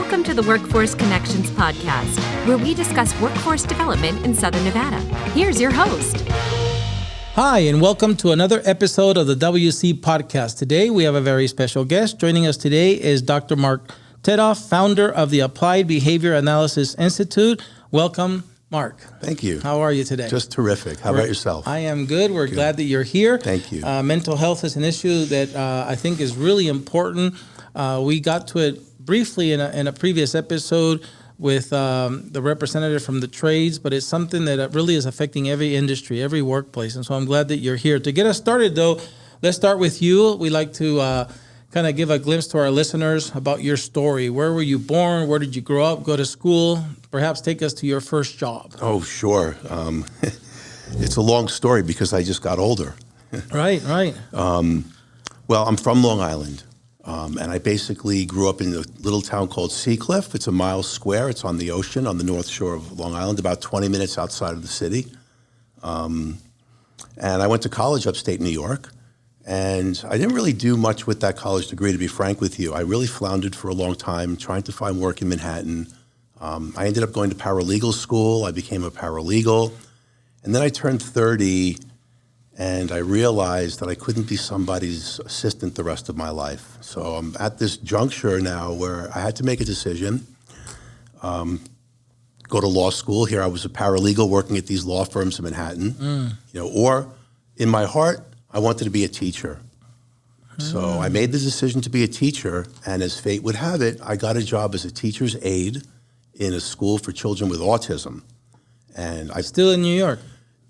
Welcome to the Workforce Connections podcast, where we discuss workforce development in Southern Nevada. Here's your host. Hi, and welcome to another episode of the WC podcast. Today, we have a very special guest. Joining us today is Dr. Marc Tedoff, founder of the Applied Behavioral Analyst Institute. Welcome, Marc. Thank you. How are you today? Just terrific. How about yourself? I am good. We're glad that you're here. Thank you. Mental health is an issue that I think is really important. We got to it briefly in a previous episode with the representative from the trades, but it's something that really is affecting every industry, every workplace. And so I'm glad that you're here. To get us started, though, let's start with you. We like to kind of give a glimpse to our listeners about your story. Where were you born? Where did you grow up, go to school? Perhaps take us to your first job. Oh, sure. It's a long story because I just got older. Right. Well, I'm from Long Island. And I basically grew up in a little town called Seacliff. It's a mile square. It's on the ocean, on the north shore of Long Island, about 20 minutes outside of the city. And I went to college upstate New York. And I didn't really do much with that college degree, to be frank with you. I really floundered for a long time trying to find work in Manhattan. I ended up going to paralegal school. I became a paralegal. And then I turned 30. And I realized that I couldn't be somebody's assistant the rest of my life. So I'm at this juncture now where I had to make a decision, go to law school. Here I was a paralegal working at these law firms in Manhattan, or in my heart, I wanted to be a teacher. So I made the decision to be a teacher, and as fate would have it, I got a job as a teacher's aide in a school for children with autism. And I Still in New York?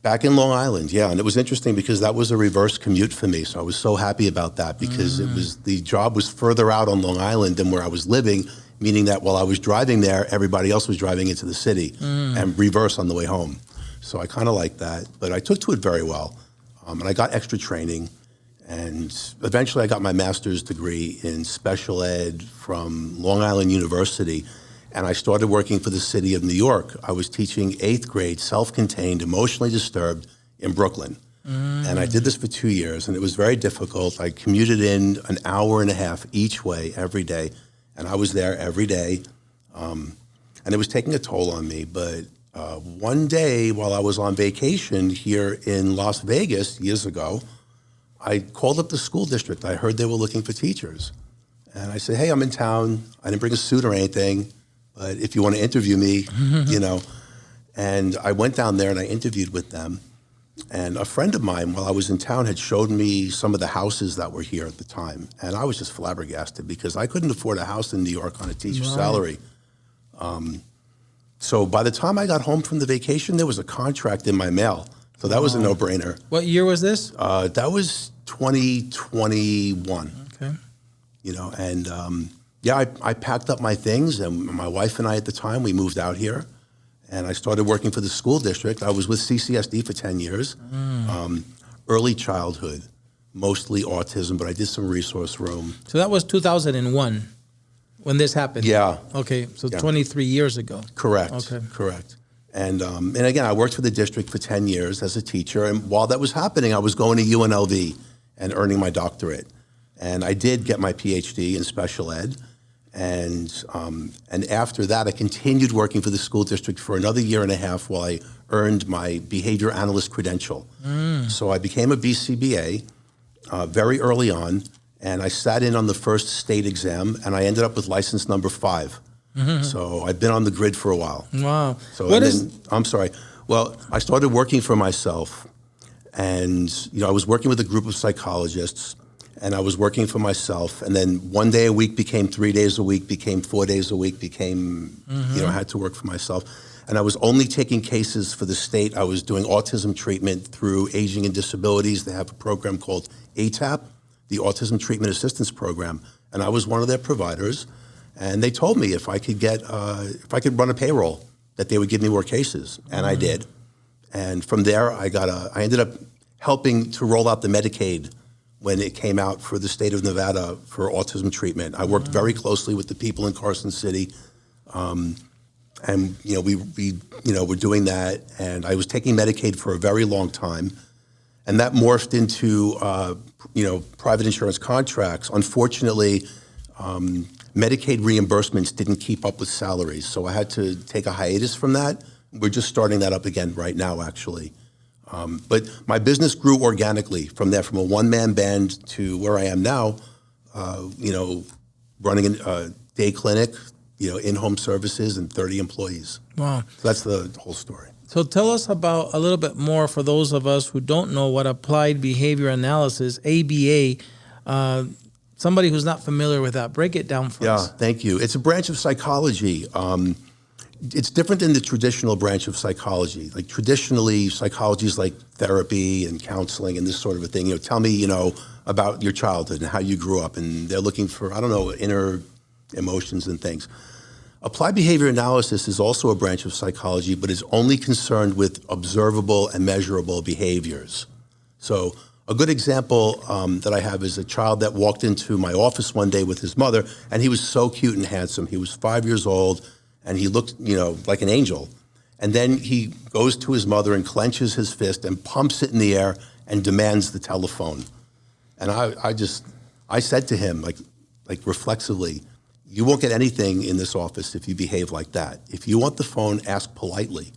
Back in Long Island, yeah. And it was interesting because that was a reverse commute for me. So I was so happy about that because the job was further out on Long Island than where I was living, meaning that while I was driving there, everybody else was driving into the city and reverse on the way home. So I kind of liked that, but I took to it very well. And I got extra training, and eventually I got my master's degree in special ed from Long Island University. And I started working for the city of New York. I was teaching 8th grade, self-contained, emotionally disturbed in Brooklyn. And I did this for 2 years, and it was very difficult. I commuted in an hour and a half each way every day, and I was there every day. And it was taking a toll on me. But one day while I was on vacation here in Las Vegas years ago, I called up the school district. I heard they were looking for teachers. And I said, hey, I'm in town. I didn't bring a suit or anything. But if you want to interview me, And I went down there and I interviewed with them. And a friend of mine, while I was in town, had showed me some of the houses that were here at the time. And I was just flabbergasted because I couldn't afford a house in New York on a teacher's salary. So by the time I got home from the vacation, there was a contract in my mail. So that was a no-brainer. What year was this? That was 2021. Okay. I packed up my things, and my wife and I at the time, we moved out here, and I started working for the school district. I was with CCSD for 10 years, early childhood, mostly autism, but I did some resource room. So that was 2001 when this happened? Yeah. Okay, so 23 years ago. Correct. Okay. Correct. And again, I worked for the district for 10 years as a teacher, and while that was happening, I was going to UNLV and earning my doctorate. And I did get my PhD in special ed. And after that, I continued working for the school district for another year and a half while I earned my Behavioral Analyst Credential. So I became a BCBA very early on, and I sat in on the first state exam, and I ended up with license number 5. So I've been on the grid for a while. Wow. So I'm sorry. Well, I started working for myself, and I was working with a group of psychologists. And I was working for myself, and then 1 day a week became 3 days a week, became 4 days a week, I had to work for myself. And I was only taking cases for the state. I was doing autism treatment through Aging and Disabilities. They have a program called ATAP, the Autism Treatment Assistance Program. And I was one of their providers. And they told me if I could run a payroll, that they would give me more cases. And I did. And from there, I ended up helping to roll out the Medicaid when it came out for the state of Nevada for autism treatment. I worked very closely with the people in Carson City, and we were doing that. And I was taking Medicaid for a very long time, and that morphed into private insurance contracts. Unfortunately, Medicaid reimbursements didn't keep up with salaries, so I had to take a hiatus from that. We're just starting that up again right now, actually. But my business grew organically from there, from a one-man band to where I am now, running a day clinic, in-home services and 30 employees. Wow. So that's the whole story. So tell us about a little bit more for those of us who don't know what applied behavior analysis, ABA, somebody who's not familiar with that. Break it down for us. Yeah, thank you. It's a branch of psychology. It's different than the traditional branch of psychology. Like traditionally, psychology is like therapy and counseling and this sort of a thing. Tell me, about your childhood and how you grew up, and they're looking for, inner emotions and things. Applied behavior analysis is also a branch of psychology, but is only concerned with observable and measurable behaviors. So a good example that I have is a child that walked into my office one day with his mother, and he was so cute and handsome. He was 5 years old, and he looked, like an angel. And then he goes to his mother and clenches his fist and pumps it in the air and demands the telephone. And I said to him, like reflexively, you won't get anything in this office if you behave like that. If you want the phone, ask politely.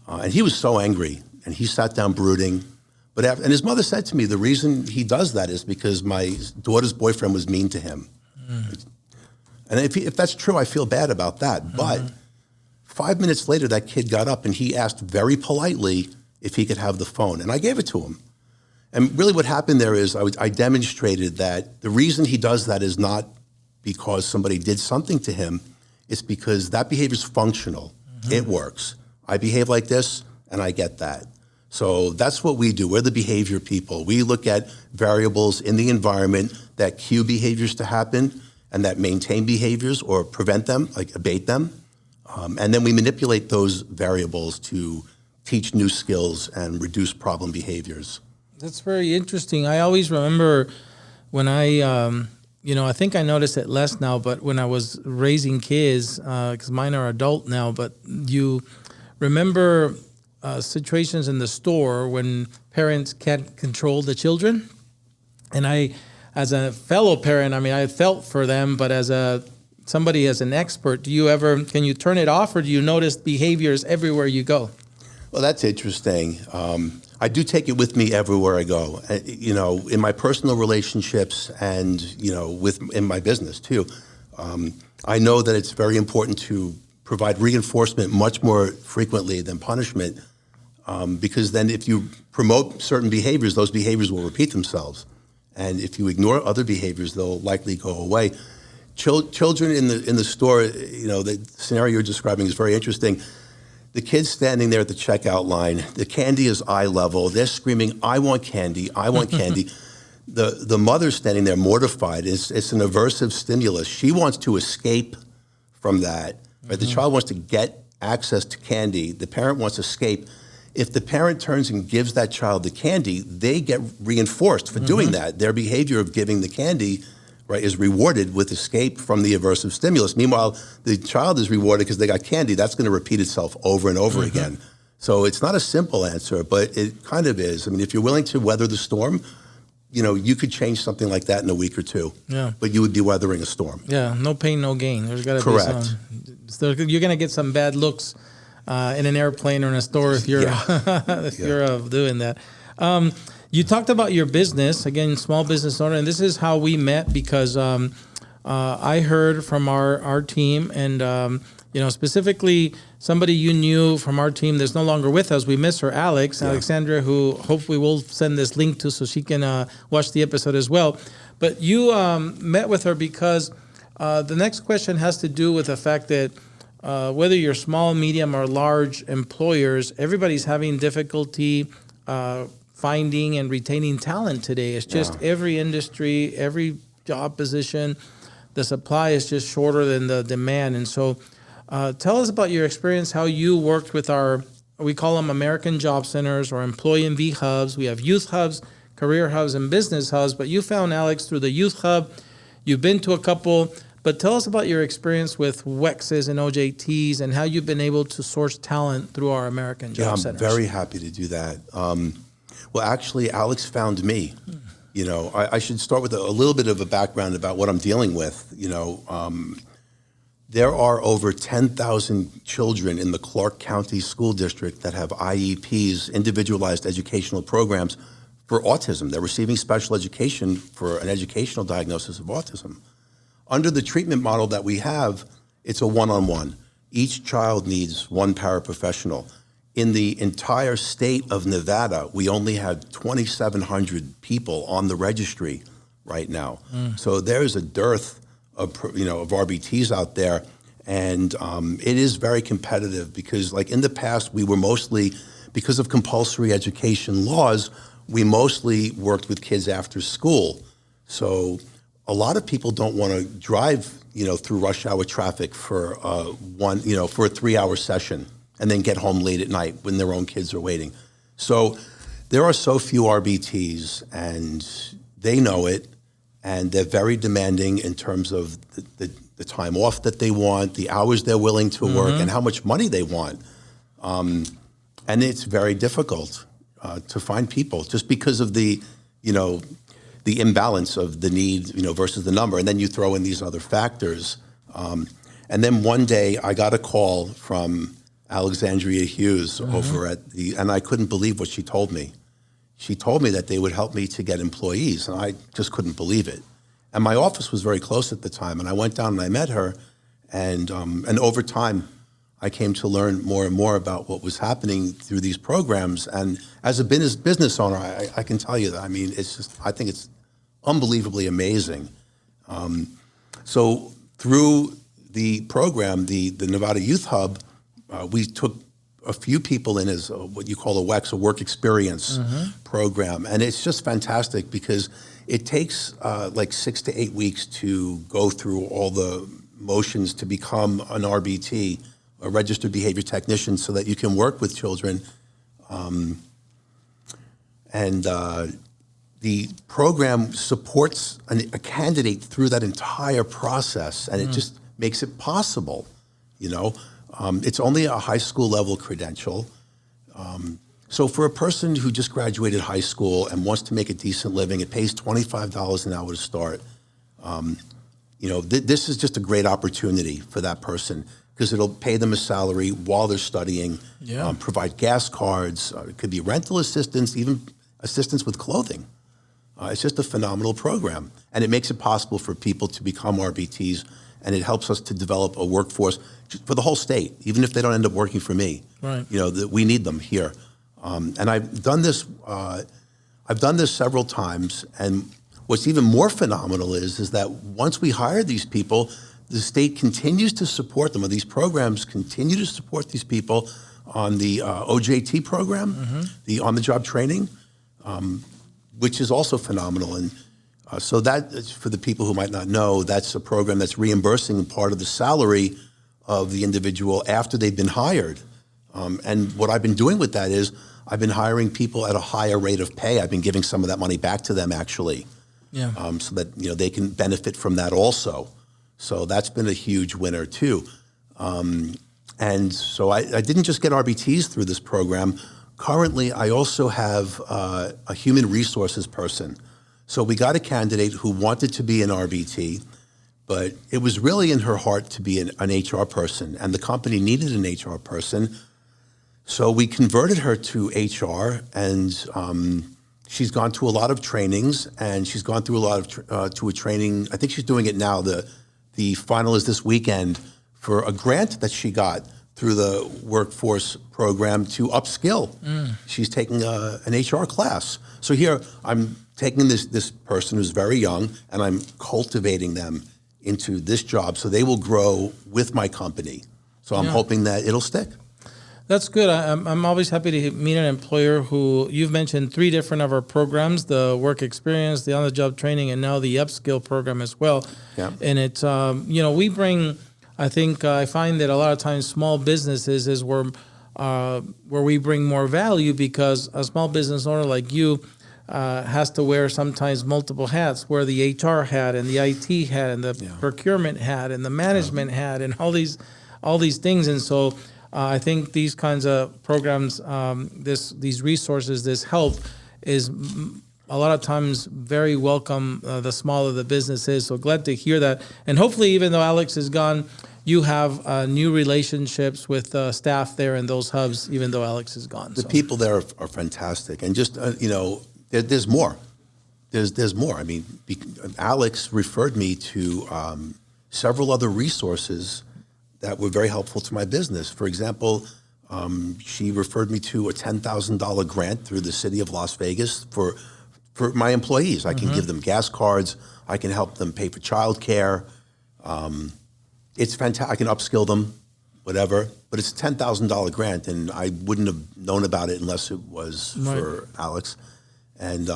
And he was so angry, and he sat down brooding. And his mother said to me, the reason he does that is because my daughter's boyfriend was mean to him. And if that's true, I feel bad about that. But 5 minutes later, that kid got up and he asked very politely if he could have the phone. And I gave it to him. And really what happened there is I demonstrated that the reason he does that is not because somebody did something to him. It's because that behavior is functional. It works. I behave like this, and I get that. So that's what we do. We're the behavior people. We look at variables in the environment that cue behaviors to happen and that maintain behaviors or prevent them, like abate them. And then we manipulate those variables to teach new skills and reduce problem behaviors. That's very interesting. I always remember when I think I notice it less now, but when I was raising kids, because mine are adult now, but you remember situations in the store when parents can't control the children. And I, as a fellow parent, I felt for them, but as somebody as an expert, can you turn it off, or do you notice behaviors everywhere you go? Well, that's interesting. I do take it with me everywhere I go, in my personal relationships and, in my business too. I know that it's very important to provide reinforcement much more frequently than punishment, because then if you promote certain behaviors, those behaviors will repeat themselves. And if you ignore other behaviors, they'll likely go away. Children in the store, the scenario you're describing is very interesting. The kid's standing there at the checkout line. The candy is eye level. They're screaming, "I want candy, I want candy." The mother's standing there mortified. It's an aversive stimulus. She wants to escape from that. Right? The child wants to get access to candy. The parent wants to escape. If the parent turns and gives that child the candy, they get reinforced for doing that. Their behavior of giving the candy, right, is rewarded with escape from the aversive stimulus. Meanwhile, the child is rewarded because they got candy. That's going to repeat itself over and over again. So it's not a simple answer, but it kind of is. If you're willing to weather the storm, you could change something like that in a week or two. Yeah. But you would be weathering a storm. Yeah, no pain, no gain. There's got to be some. You're going to get some bad looks in an airplane or in a store if you're you're doing that. You talked about your business, again, small business owner, and this is how we met because I heard from our team and, specifically somebody you knew from our team that's no longer with us. We miss her, Alexandra, who hopefully we'll send this link to so she can watch the episode as well. But you met with her because the next question has to do with the fact that whether you're small, medium, or large employers, everybody's having difficulty finding and retaining talent today. It's just every industry, every job position, the supply is just shorter than the demand. And so tell us about your experience, how you worked with we call them American Job Centers or Employee and V Hubs. We have youth hubs, career hubs, and business hubs. But you found Alex through the youth hub. You've been to a couple. But tell us about your experience with WEXs and OJTs and how you've been able to source talent through our American Job Centers. I'm very happy to do that. Well, actually, Alex found me. I should start with a little bit of a background about what I'm dealing with. There are over 10,000 children in the Clark County School District that have IEPs, individualized educational programs, for autism. They're receiving special education for an educational diagnosis of autism. Under the treatment model that we have, it's a one-on-one. Each child needs one paraprofessional. In the entire state of Nevada, we only have 2,700 people on the registry right now. So there's a dearth of RBTs out there, and it is very competitive because, like in the past, we were mostly, because of compulsory education laws, we mostly worked with kids after school. So a lot of people don't want to drive, through rush hour traffic for for a 3-hour session and then get home late at night when their own kids are waiting. So there are so few RBTs, and they know it, and they're very demanding in terms of the time off that they want, the hours they're willing to work, and how much money they want. And it's very difficult to find people just because of the imbalance of the need, versus the number. And then you throw in these other factors. And then one day I got a call from Alexandria Hughes over and I couldn't believe what she told me. She told me that they would help me to get employees, and I just couldn't believe it. And my office was very close at the time, and I went down and I met her, and over time, I came to learn more and more about what was happening through these programs. And as a business owner, I can tell you that, I think it's unbelievably amazing. So through the program, the Nevada Youth Hub, we took a few people in as what you call a WEX, a work experience program. And it's just fantastic because it takes like 6 to 8 weeks to go through all the motions to become an RBT, a registered behavior technician, so that you can work with children. The program supports a candidate through that entire process, and it just makes it possible, It's only a high school level credential. So for a person who just graduated high school and wants to make a decent living, it pays $25 an hour to start. This is just a great opportunity for that person because it'll pay them a salary while they're studying, provide gas cards, it could be rental assistance, even assistance with clothing. It's just a phenomenal program, and it makes it possible for people to become RBTs, and it helps us to develop a workforce for the whole state, even if they don't end up working for me. Right. We need them here. And I've done this several times, and what's even more phenomenal is that once we hire these people, the state continues to support them, or these programs continue to support these people on the OJT program, the on-the-job training, which is also phenomenal. And so that, for the people who might not know, that's a program that's reimbursing part of the salary of the individual after they've been hired. And what I've been doing with that is I've been hiring people at a higher rate of pay. I've been giving some of that money back to them, actually, so that they can benefit from that also. So that's been a huge winner too. And so I didn't just get RBTs through this program. Currently, I also have a human resources person. So we got a candidate who wanted to be an RBT, but it was really in her heart to be an HR person, and the company needed an HR person. So we converted her to HR, and she's gone to a lot of trainings, and she's gone through a lot of to a training. I think she's doing it now. The final is this weekend for a grant that she got through the workforce program to upskill. She's taking an HR class. So here I'm taking this person who's very young, and I'm cultivating them into this job so they will grow with my company. So I'm hoping that it'll stick. That's good. I'm always happy to meet an employer who, you've mentioned 3 different of our programs, the work experience, the on-the-job training, and now the upskill program as well. Yeah. And it's, we bring, I find that a lot of times small businesses is where we bring more value, because a small business owner like you has to wear sometimes multiple hats, wear the HR hat and the IT hat and the procurement hat and the management hat and all these things. And so I think these kinds of programs, these resources, this help is a lot of times very welcome the smaller the business is. So glad to hear that. And hopefully, even though Alex is gone, you have new relationships with staff there in those hubs, even though Alex is gone. The people there are fantastic. And just, there's more. There's more. I mean, Alex referred me to several other resources that were very helpful to my business. For example, she referred me to a $10,000 grant through the city of Las Vegas for my employees. I can give them gas cards. I can help them pay for childcare. It's fantastic. I can upskill them, whatever. But it's a $10,000 grant, and I wouldn't have known about it unless it was for Alex. And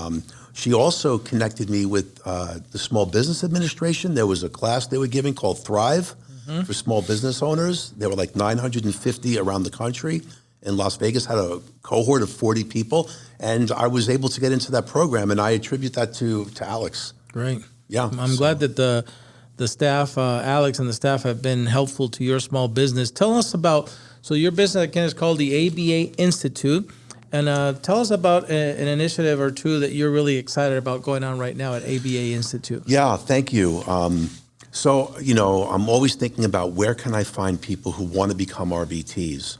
she also connected me with the Small Business Administration. There was a class they were giving called Thrive for small business owners. There were like 950 around the country. And Las Vegas had a cohort of 40 people. And I was able to get into that program, and I attribute that to Alex. Great. Yeah. I'm glad that the staff, Alex and the staff, have been helpful to your small business. Tell us about, so your business again is called the ABA Institute. And tell us about an initiative or two that you're really excited about going on right now at ABA Institute. Yeah, thank you. So, I'm always thinking about where can I find people who want to become RBTs?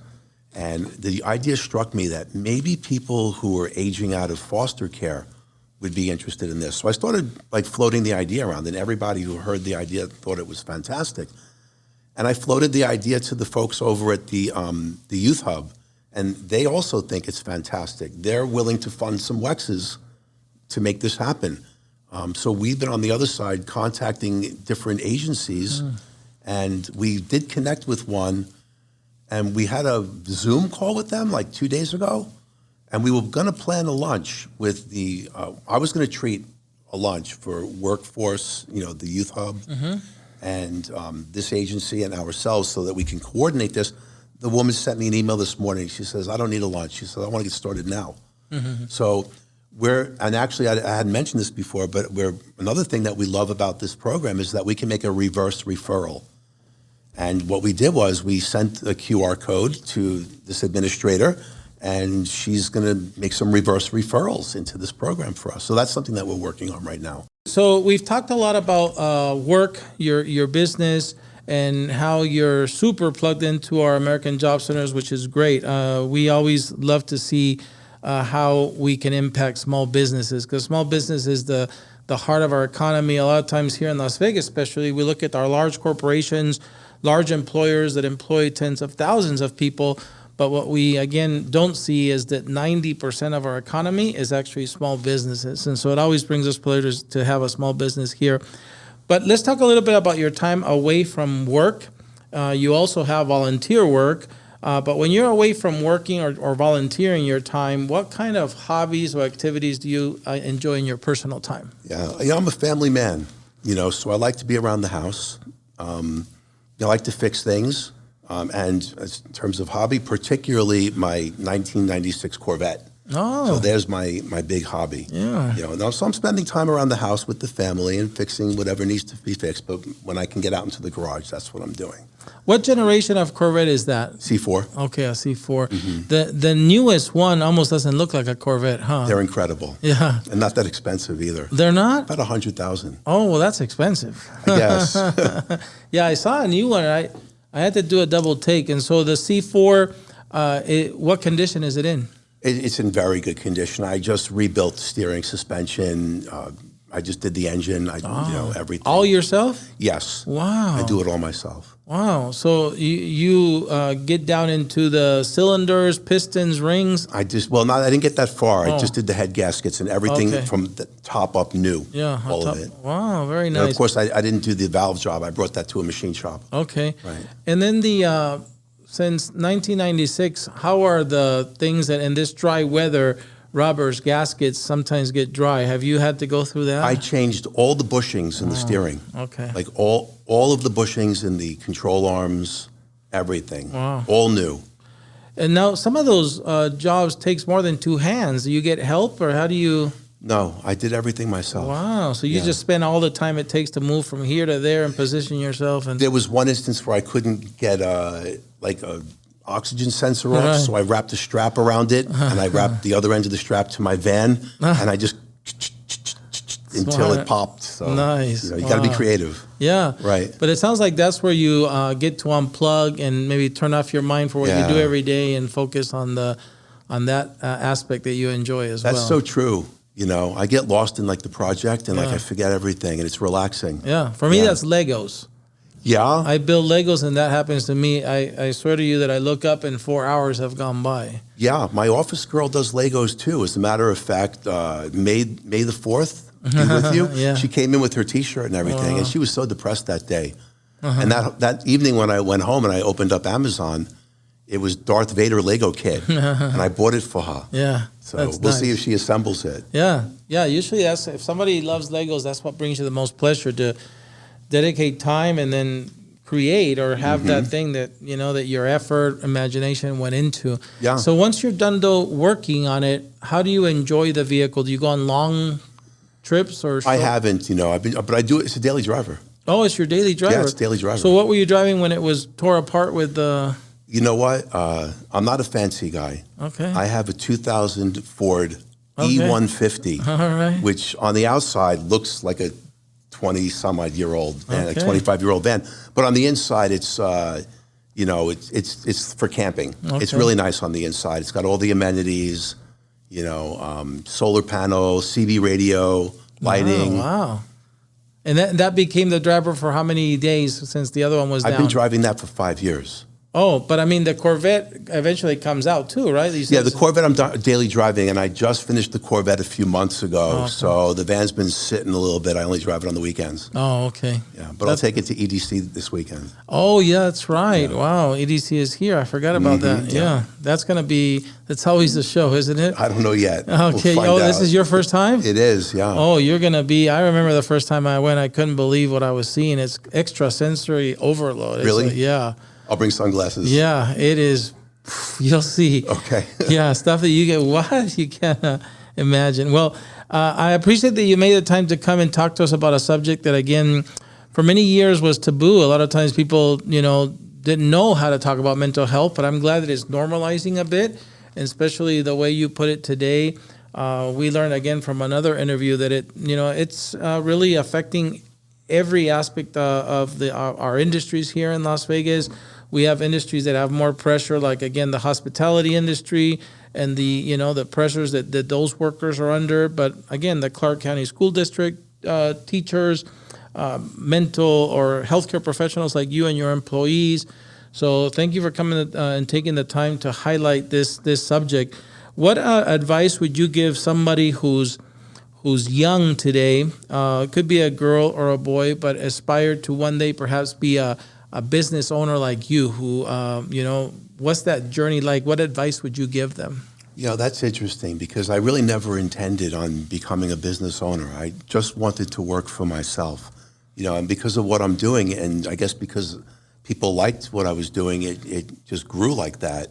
And the idea struck me that maybe people who are aging out of foster care would be interested in this. So I started floating the idea around, and everybody who heard the idea thought it was fantastic. And I floated the idea to the folks over at the Youth Hub, and they also think it's fantastic. They're willing to fund some WEXs to make this happen. So we've been on the other side contacting different agencies, and we did connect with one, and we had a Zoom call with them 2 days ago, and we were going to plan a lunch with I was going to treat a lunch for workforce, the Youth Hub, and this agency and ourselves so that we can coordinate this. The woman sent me an email this morning. She says, I don't need a lunch. She said, I want to get started now. So and actually I hadn't mentioned this before, but another thing that we love about this program is that we can make a reverse referral. And what we did was we sent a QR code to this administrator, and she's going to make some reverse referrals into this program for us. So that's something that we're working on right now. So we've talked a lot about work, your business, and how you're super plugged into our American Job Centers, which is great. We always love to see how we can impact small businesses, because small business is the heart of our economy. A lot of times here in Las Vegas especially, we look at our large corporations, large employers that employ tens of thousands of people. But what we, again, don't see is that 90% of our economy is actually small businesses. And so it always brings us pleasure to have a small business here. But let's talk a little bit about your time away from work. You also have volunteer work. But when you're away from working or volunteering your time, what kind of hobbies or activities do you enjoy in your personal time? Yeah, I'm a family man, so I like to be around the house. I like to fix things. And in terms of hobby, particularly my 1996 Corvette. Oh. So there's my big hobby. Yeah. So I'm spending time around the house with the family and fixing whatever needs to be fixed. But when I can get out into the garage, that's what I'm doing. What generation of Corvette is that? C4. Okay, a C4. The newest one almost doesn't look like a Corvette, huh? They're incredible. Yeah. And not that expensive either. They're not? About $100,000. Oh, well, that's expensive. I guess. Yeah, I saw a new one. I had to do a double take. And so the C4, what condition is it in? It's in very good condition. I just rebuilt steering, suspension. I just did the engine. Everything. All yourself? Yes. Wow. I do it all myself. Wow. So you get down into the cylinders, pistons, rings? I didn't get that far. I just did the head gaskets and everything from the top up new. Yeah. all of it. Wow, very nice. And of course, I didn't do the valve job. I brought that to a machine shop. Okay. Right. And then since 1996, how are the things that in this dry weather, rubbers, gaskets sometimes get dry? Have you had to go through that? I changed all the bushings in the steering. Okay. Like all of the bushings in the control arms, everything. Wow. All new. And now some of those jobs takes more than two hands. Do you get help, or how do you? No, I did everything myself. Wow. So you just spend all the time it takes to move from here to there and position yourself. And there was one instance where I couldn't get a oxygen sensor off, so I wrapped a strap around it, and I wrapped the other end of the strap to my van, and I just until it popped. So nice. you got to be creative. Yeah. Right. But it sounds like that's where you get to unplug and maybe turn off your mind for what you do every day and focus on that aspect that you enjoy as well. That's so true. I get lost in like the project and like I forget everything and it's relaxing. Yeah. For me, that's Legos. Yeah. I build Legos and that happens to me. I swear to you that I look up and 4 hours have gone by. Yeah. My office girl does Legos too. As a matter of fact, May the 4th, be with you. Yeah. She came in with her T-shirt and everything and she was so depressed that day. And that evening when I went home and I opened up Amazon, it was Darth Vader Lego kit and I bought it for her. Yeah. So we'll see if she assembles it. Yeah. Yeah. Usually if somebody loves Legos, that's what brings you the most pleasure, to dedicate time and then create or have that thing that, that your effort, imagination went into. Yeah. So once you're done though working on it, how do you enjoy the vehicle? Do you go on long trips or short? I haven't, but I do it. It's a daily driver. Oh, it's your daily driver. Yeah, it's daily driver. So what were you driving when it was tore apart with the... You know what? I'm not a fancy guy. Okay. I have a 2000 Ford E150, All right. which on the outside looks like a 20-some-odd-year-old van, a 25-year-old van. But on the inside, it's, it's for camping. Okay. It's really nice on the inside. It's got all the amenities, solar panel, CB radio, lighting. Oh, wow. And that became the driver for how many days since the other one was down? I've been driving that for 5 years. Oh, but I mean, the Corvette eventually comes out too, right? Yeah, the Corvette I'm daily driving, and I just finished the Corvette a few months ago. Okay. So the van's been sitting a little bit. I only drive it on the weekends. Oh, okay. Yeah, but I'll take it to EDC this weekend. Oh, yeah, that's right. Yeah. Wow, EDC is here. I forgot about that. Yeah, that's always the show, isn't it? I don't know yet. Okay. We'll find out. This is your first time? It is, yeah. Oh, you're going to be, I remember the first time I went, I couldn't believe what I was seeing. It's extrasensory overload. Really? Yeah. I'll bring sunglasses. Yeah, it is. You'll see. Okay. Yeah, stuff that you get, what? You can't imagine. Well, I appreciate that you made the time to come and talk to us about a subject that, again, for many years was taboo. A lot of times people, didn't know how to talk about mental health, but I'm glad that it's normalizing a bit, and especially the way you put it today. We learned, again, from another interview that it's really affecting every aspect of our industries here in Las Vegas. We have industries that have more pressure, like, again, the hospitality industry and the pressures that those workers are under. But, again, the Clark County School District teachers, mental or healthcare professionals like you and your employees. So thank you for coming and taking the time to highlight this subject. What advice would you give somebody who's young today, could be a girl or a boy, but aspired to one day perhaps be a business owner like you, who, what's that journey like? What advice would you give them? That's interesting because I really never intended on becoming a business owner. I just wanted to work for myself, and because of what I'm doing, and I guess because people liked what I was doing, it just grew like that.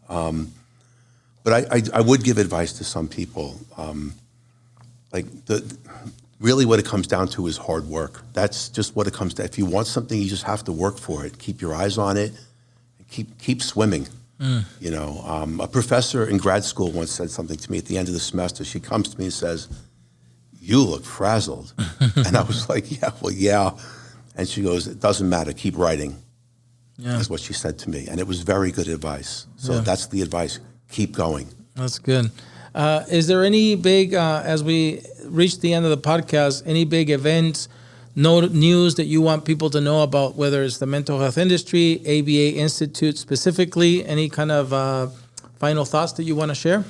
But I would give advice to some people. Really what it comes down to is hard work. That's just what it comes to. If you want something, you just have to work for it. Keep your eyes on it. Keep swimming. A professor in grad school once said something to me at the end of the semester. She comes to me and says, "You look frazzled." And I was like, yeah. And she goes, "It doesn't matter. Keep writing." Yeah. That's what she said to me. And it was very good advice. So that's the advice. Keep going. That's good. Is there any big, as we reach the end of the podcast, any big events, news that you want people to know about, whether it's the mental health industry, ABA Institute specifically, any kind of final thoughts that you want to share?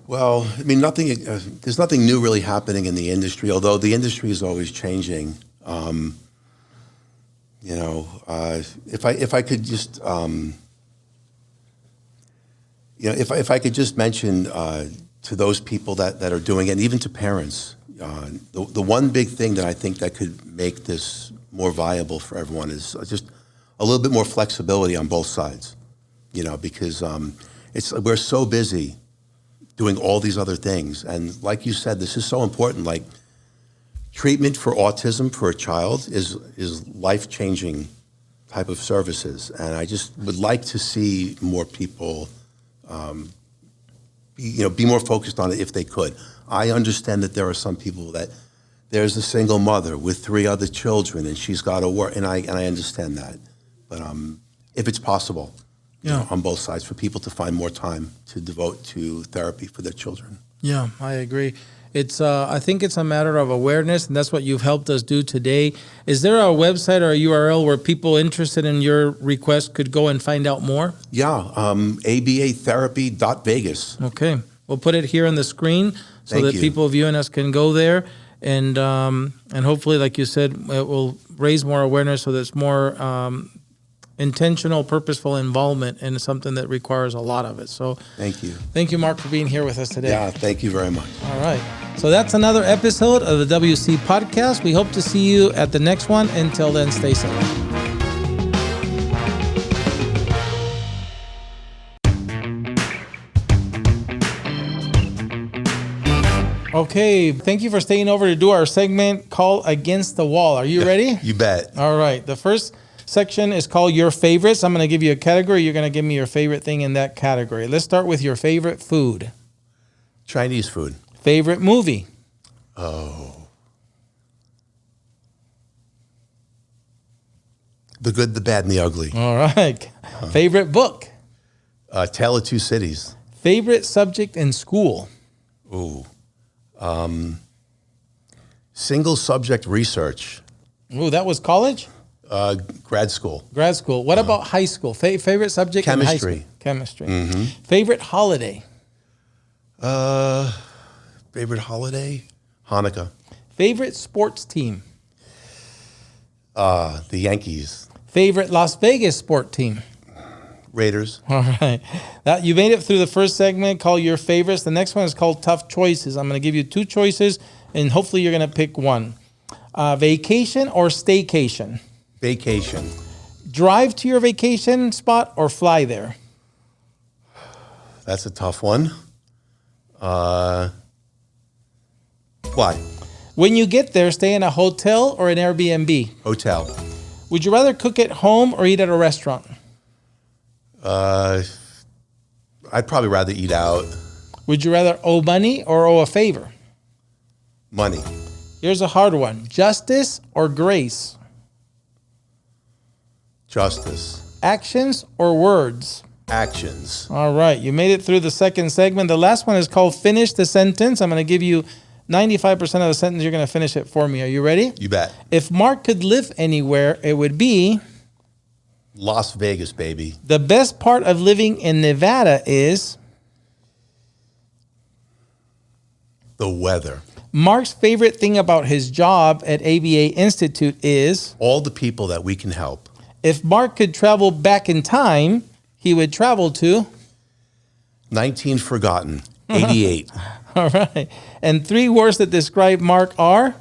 Well, I mean, there's nothing new really happening in the industry, although the industry is always changing. If I could just... if I could just mention to those people that are doing it, and even to parents, the one big thing that I think that could make this more viable for everyone is just a little bit more flexibility on both sides. Because we're so busy doing all these other things, and like you said, this is so important. Like, treatment for autism for a child is life-changing type of services, and I just would like to see more people. Be more focused on it if they could. I understand that there are some people that there's a single mother with 3 other children, and she's got to work, and I understand that. But if it's possible, on both sides, for people to find more time to devote to therapy for their children. Yeah, I agree. It's I think it's a matter of awareness, and that's what you've helped us do today. Is there a website or a URL where people interested in your request could go and find out more? Yeah, abatherapy.vegas. Okay, we'll put it here on the screen so that people viewing us can go there, and hopefully, like you said, it will raise more awareness so there's more intentional, purposeful involvement in something that requires a lot of it. So thank you, Marc, for being here with us today. Yeah, thank you very much. All right. So that's another episode of the WC Podcast. We hope to see you at the next one. Until then, stay safe. Okay, thank you for staying over to do our segment called Against the Wall. Are you ready? You bet. All right. The first section is called Your Favorites. I'm going to give you a category. You're going to give me your favorite thing in that category. Let's start with your favorite food. Chinese food. Favorite movie. Oh. The Good, the Bad, and the Ugly. All right. Favorite book. Tale of Two Cities. Favorite subject in school. Ooh. Single subject research. Ooh, that was college? Grad school. Grad school. What about high school? Favorite subject in high school? Chemistry. Chemistry. Favorite holiday? Favorite holiday? Hanukkah. Favorite sports team? The Yankees. Favorite Las Vegas sport team? Raiders. All right. You made it through the first segment called Your Favorites. The next one is called Tough Choices. I'm going to give you 2 choices, and hopefully you're going to pick one. Vacation or staycation? Vacation. Drive to your vacation spot or fly there? That's a tough one. Why? When you get there, stay in a hotel or an Airbnb? Hotel. Would you rather cook at home or eat at a restaurant? I'd probably rather eat out. Would you rather owe money or owe a favor? Money. Here's a hard one. Justice or grace? Justice. Actions or words? Actions. All right. You made it through the second segment. The last one is called Finish the Sentence. I'm going to give you 95% of the sentence. You're going to finish it for me. Are you ready? You bet. If Marc could live anywhere, it would be... Las Vegas, baby. The best part of living in Nevada is... The weather. Marc's favorite thing about his job at ABA Institute is... All the people that we can help. If Marc could travel back in time, he would travel to... 19 forgotten. 88. All right. And 3 words that describe Marc are?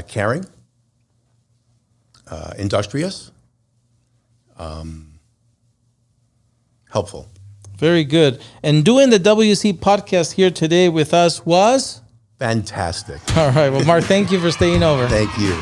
Caring. Industrious. Helpful. Very good. And doing the WC podcast here today with us was? Fantastic. All right. Well, Marc, thank you for staying over. Thank you.